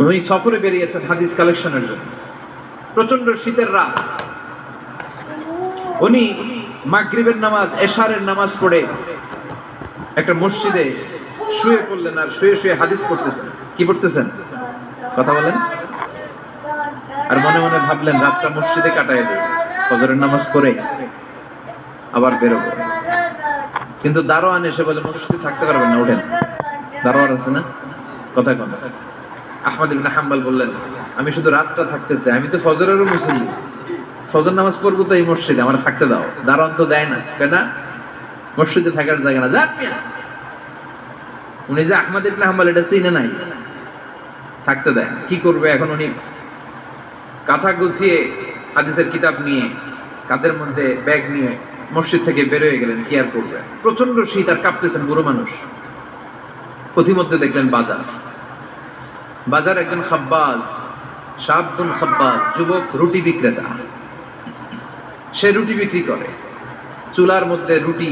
উনি সফরে বেরিয়েছেন হাদিস কালেকশনের জন্য। প্রচন্ড শীতের রাত, উনি মাগরিবের নামাজ, এশারের নামাজ পড়ে একটা মসজিদে শুয়ে পড়লেন, আর শুয়ে শুয়ে হাদিস পড়তেছেন। কি পড়তেছেন? কথা বলেন। আর মনে মনে ভাবলেন রাতটা মসজিদে কাটায় দেব, ফজরের নামাজ পড়ে আবার বেরোবো। কিন্তু দারোয়ান এসে বলে মসজিদে থাকতে পারবেন না, ওঠেন। দারোয়ান আছে না, কথা কন। আহমদ ইবনে হাম্বল বললেন, আমি শুধু রাতটা থাকতে চাই, আমি তো ফজরেরও মুসল্লি, ফজর নামাজ পড়বো তো এই মসজিদে, আমার থাকতে দাও। দারোয়ান তো দেয় না, কেন? মসজিদে থাকার জায়গা না, যান মিয়া। উনি যে আহমদ ইবনে হাম্বল এটা চিনে নাই, থাকতে দেয়। কি করবে এখন? উনি কাঁথা গুছিয়ে হাদিসের কিতাব নিয়ে কাঁধের মধ্যে ব্যাগ নিয়ে মসজিদ থেকে বেরোয় গেলেন। কি আর করবে, প্রচন্ড শীত, আর কাঁপতেছেন বুড়ো মানুষ। পথিমধ্যে দেখলেন বাজার, বাজার একজন খাব্বাজ, শাবুন খাব্বাজ, যুবক রুটি বিক্রেতা। সে রুটি বিক্রি করে, চুলার মধ্যে রুটি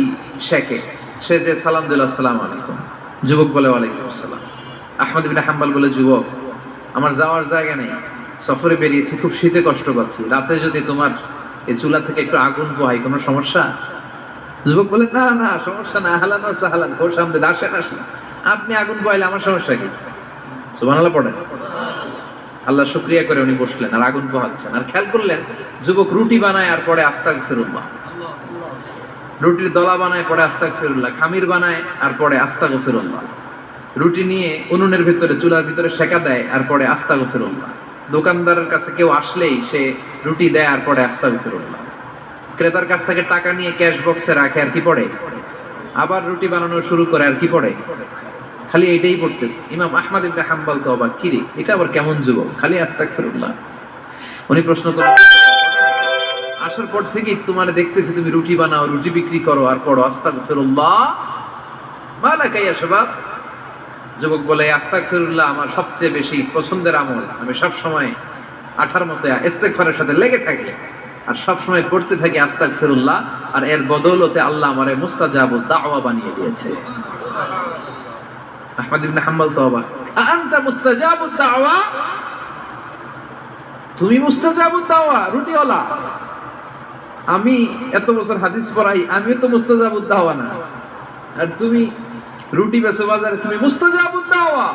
সেকে। সে যে সালাম দিল, আসসালামু আলাইকুম, যুবক বলে ওয়ালাইকুম আসসালাম। আহমদ ইবনে হাম্বল বলে, যুবক আমার যাওয়ার জায়গা নেই, সফরে বেরিয়েছি, খুব শীতে কষ্ট পাচ্ছি, রাতে যদি তোমার এই চুলা থেকে একটু আগুন পোহাই কোনো সমস্যা? যুবক বলে, না না সমস্যা না, আহলান ওয়া সাহলান, ওর সামনে আসেন আসেন, আপনি আগুন পোহাইলে আমার সমস্যা কি? সুবহানাল্লাহ পড়েন। আল্লাহ শুকরিয়া করে উনি বসলেন আর আগুন পোহাচ্ছেন। আর খেয়াল করলেন যুবক রুটি বানায় আর পরে আস্তাগফিরুল্লাহ, রুটির দলা বানায় পরে আস্তাগফিরুল্লাহ, খামির বানায় আর পরে আস্তাগফিরুল্লাহ, রুটি নিয়ে উনুনের ভিতরে চুলার ভিতরে সেকা দেয় আর পরে আস্তাগফিরুল্লাহ, দোকানদারের কাছে কেউ আসলেই সে রুটি দেয় আর পরে আস্তাগফিরুল্লাহ, ক্রেতার কাছ থেকে টাকা নিয়ে ক্যাশ বক্সে রাখে আর কি পড়ে, আবার রুটি বানানো শুরু করে আর কি পড়ে, খালি এইটাই পড়তেছে। ইমাম আহমদ ইবনে হাম্বল তো অবাক, কিরে এটা আবার কেমন যুবক, খালি আস্তাগফিরুল্লাহ। উনি প্রশ্ন করেন, আসার পর থেকে তোমার দেখতেছি তুমি রুটি বানাও, রুটি বিক্রি করো আর পড়ো আস্তাগফিরুল্লাহ, মালাকা ইয়া শাবাব। যুবক বলে, আস্তাগফিরুল্লাহ আমার সবচেয়ে বেশি পছন্দের আমল, আমি সব সময় আঠার মতো ইস্তেগফারের সাথে লেগে থাকি আর সব সময় পড়তে থাকি আস্তাগফিরুল্লাহ, আর এর বদৌলতে আল্লাহ আমারে মুস্তাজাবুদ দাওয়া বানিয়ে দিয়েছে। আহমদ ইবনে হাম্বল তো অবাক, আনতা মুস্তাজাবুদ দাওয়া, তুমি মুস্তাজাবুদ দাওয়া, রুটিওয়ালা। আমি এত বছর হাদিস পড়াই, আমিও তো মুস্তাজাবুদ দাওয়া না, আর তুমি রুটি বেচো বাজারে, তুমি মুস্তাজাবুদ দাওয়া,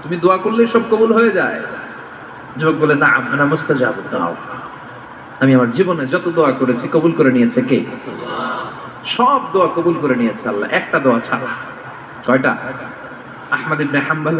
তুমি দোয়া করলে সব কবুল হয়ে যায়। যুবক বলে, না আনা মুস্তাজাবুদ দাওয়া, আমি আমার জীবনে যত দোয়া করেছি কবুল করে নিয়েছে কে? সব দোয়া কবুল করে নিয়েছে আল্লাহ, একটা দোয়া ছাড়া। কয়টা? আহমদ ইবনে হাম্বল